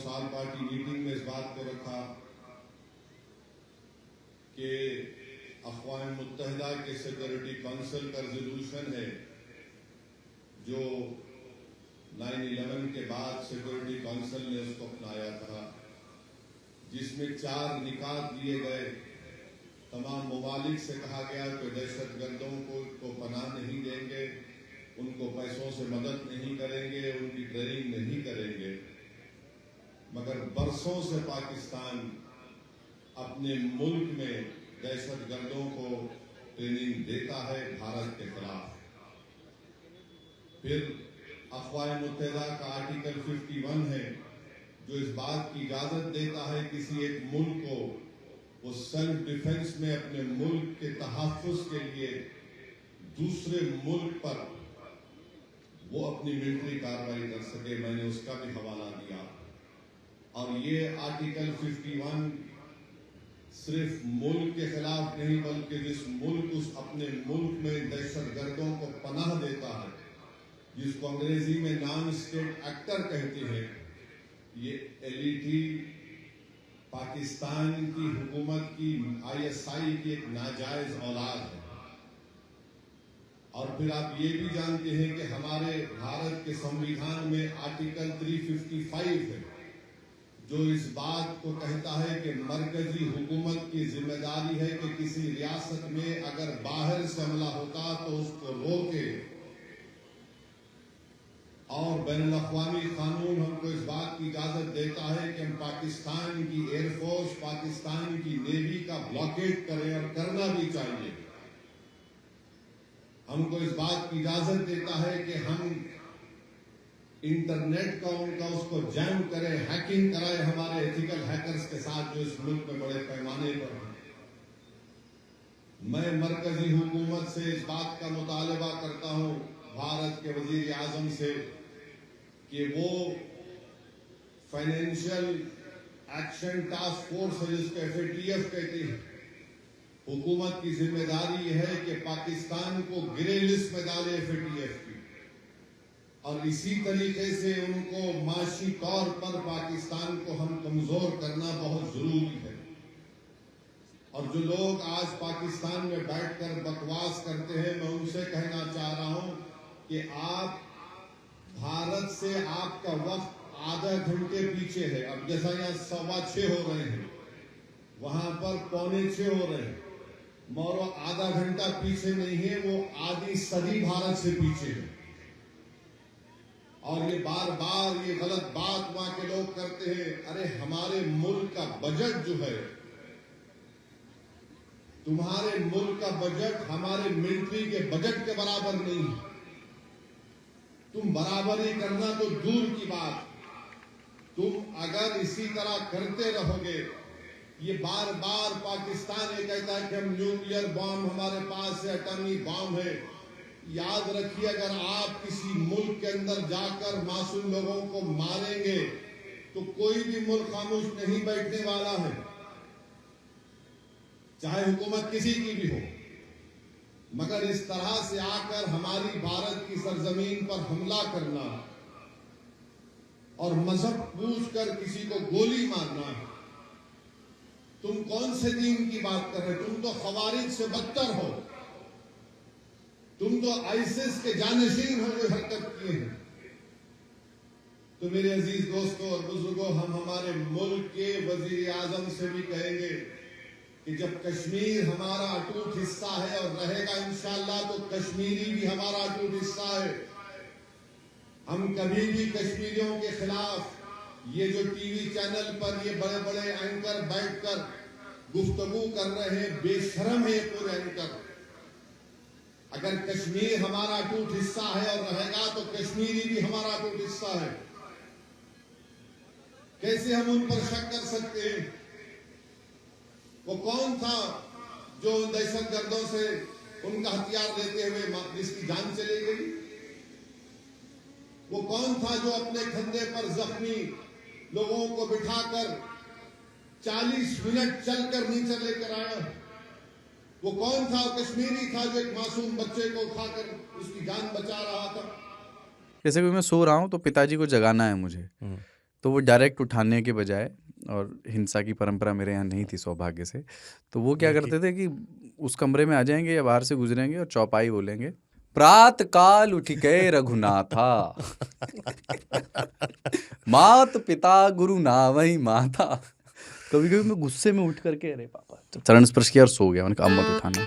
سال party meeting میں اس بات کو رکھا کہ اقوام متحدہ کے سیکورٹی کونسل کا ریزولوشن ہے جو 9/11 کے بعد سیکورٹی کونسل نے اس کو اپنایا تھا، جس میں 4 نکات دیے گئے۔ تمام ممالک سے کہا گیا کہ دہشت گردوں کو پناہ نہیں دیں گے، ان کو پیسوں سے مدد نہیں کریں گے، ان کی ٹریننگ نہیں کریں گے، مگر برسوں سے پاکستان اپنے ملک میں دہشت گردوں کو ٹریننگ دیتا ہے بھارت کے خلاف۔ پھر اقوام متحدہ کا آرٹیکل 51 ہے جو اس بات کی اجازت دیتا ہے کسی ایک ملک کو وہ سیلف ڈیفنس میں اپنے ملک کے تحفظ کے لیے دوسرے ملک پر وہ اپنی ملٹری کارروائی کر سکے۔ میں نے اس کا بھی حوالہ دیا، اور یہ آرٹیکل 51 صرف ملک کے خلاف نہیں بلکہ جس ملک اس اپنے ملک میں دہشت گردوں کو پناہ دیتا ہے، جس کو انگریزی میں نان اسٹیٹ ایکٹر کہتے ہیں، یہ LET پاکستان کی حکومت کی ISI کی ایک ناجائز اولاد ہے۔ اور پھر آپ یہ بھی جانتے ہیں کہ ہمارے بھارت کے سنویدھان میں آرٹیکل 355 ہے جو اس بات کو کہتا ہے کہ مرکزی حکومت کی ذمہ داری ہے کہ کسی ریاست میں اگر باہر سے حملہ ہوتا تو اس کو روکے، اور بین الاقوامی قانون ہم کو اس بات کی اجازت دیتا ہے کہ ہم پاکستان کی ایئر فورس، پاکستان کی نیوی کا بلاکیٹ کریں، اور کرنا بھی چاہیے۔ ہم کو اس بات کی اجازت دیتا ہے کہ ہم انٹرنیٹ کا ان کا اس کو جیم کریں، ہیکنگ کرائیں ہمارے ایتھیکل ہیکرز کے ساتھ جو اس ملک میں بڑے پیمانے پر ہیں۔ میں مرکزی حکومت سے اس بات کا مطالبہ کرتا ہوں، بھارت کے وزیر اعظم سے، کہ وہ فائنینشیل ایکشن ٹاسک فورس ہے جس کو FATF کہتے ہیں، حکومت کی ذمہ داری یہ ہے کہ پاکستان کو گرے لسٹ میں ڈالے FATF کی، اور اسی طریقے سے ان کو معاشی طور پر پاکستان کو ہم کمزور کرنا بہت ضروری ہے۔ اور جو لوگ آج پاکستان میں بیٹھ کر بکواس کرتے ہیں، میں ان سے کہنا چاہ رہا ہوں کہ آپ بھارت سے آپ کا وقت آدھا گھنٹے پیچھے ہے۔ اب جیسا یہاں 6:15 ہو رہے ہیں، وہاں پر 6:45 ہو رہے ہیں، مورو آدھا گھنٹہ پیچھے نہیں ہے، وہ آدھی صدی بھارت سے پیچھے ہے۔ اور یہ بار بار یہ غلط بات وہاں کے لوگ کرتے ہیں، ارے ہمارے ملک کا بجٹ جو ہے، تمہارے ملک کا بجٹ ہمارے ملٹری کے بجٹ کے برابر نہیں ہے۔ تم برابری کرنا تو دور کی بات، تم اگر اسی طرح کرتے رہو گے، یہ بار بار پاکستان یہ کہتا ہے کہ ہم نیوکلیئر بام ہمارے پاس ہے، ایٹمی بام ہے۔ یاد رکھیے، اگر آپ کسی ملک کے اندر جا کر معصوم لوگوں کو ماریں گے تو کوئی بھی ملک خاموش نہیں بیٹھنے والا ہے، چاہے حکومت کسی کی بھی ہو۔ مگر اس طرح سے آ کر ہماری بھارت کی سرزمین پر حملہ کرنا اور مذہب پوچھ کر کسی کو گولی مارنا، تم کون سے دین کی بات کر رہے؟ تم تو خوارج سے بدتر ہو، تم تو ISIS کے جانشین ہو جو حرکت کیے ہیں۔ تو میرے عزیز دوستوں اور بزرگوں، ہم ہمارے ملک کے وزیر اعظم سے بھی کہیں گے کہ جب کشمیر ہمارا اٹوٹ حصہ ہے اور رہے گا انشاءاللہ، تو کشمیری بھی ہمارا اٹوٹ حصہ ہے۔ ہم کبھی بھی کشمیریوں کے خلاف یہ جو ٹی وی چینل پر یہ بڑے بڑے اینکر بیٹھ کر گفتگو کر رہے ہیں، بے شرم ہے یہ پورے اینکر۔ اگر کشمیر ہمارا اٹوٹ حصہ ہے اور رہے گا تو کشمیری بھی ہمارا اٹوٹ حصہ ہے۔ کیسے ہم ان پر شک کر سکتے ہیں؟ وہ کون تھا جو دہشت گردوں سے ان کا ہتھیار لیتے ہوئے جس کی جان چلی گئی؟ وہ کون تھا جو اپنے کندھے پر زخمی لوگوں کو بٹھا کر 40 منٹ چل کر نیچے لے کر آیا؟ وہ کون تھا؟ وہ کشمیری تھا جو ایک معصوم بچے کو اٹھا کر اس کی جان بچا رہا تھا۔ جیسے کہ میں سو رہا ہوں تو پتا جی کو جگانا ہے مجھے، تو وہ ڈائریکٹ اٹھانے کے بجائے، اور ہنسا کی پرمپرا میرے یہاں نہیں تھی سوبھاگیہ سے، تو وہ کیا کرتے تھے کہ اس کمرے میں آ جائیں گے یا باہر سے گزریں گے اور چوپائی بولیں گے، پرات کال اٹھ کے رگھناتھا مات پتا گرو ناوئی ماتا. کبھی کبھی میں غصے میں اٹھ کر کے ارے پاپا چرن اسپرش کیا اور سو گیا. میں نے کہا اب مت اٹھانا.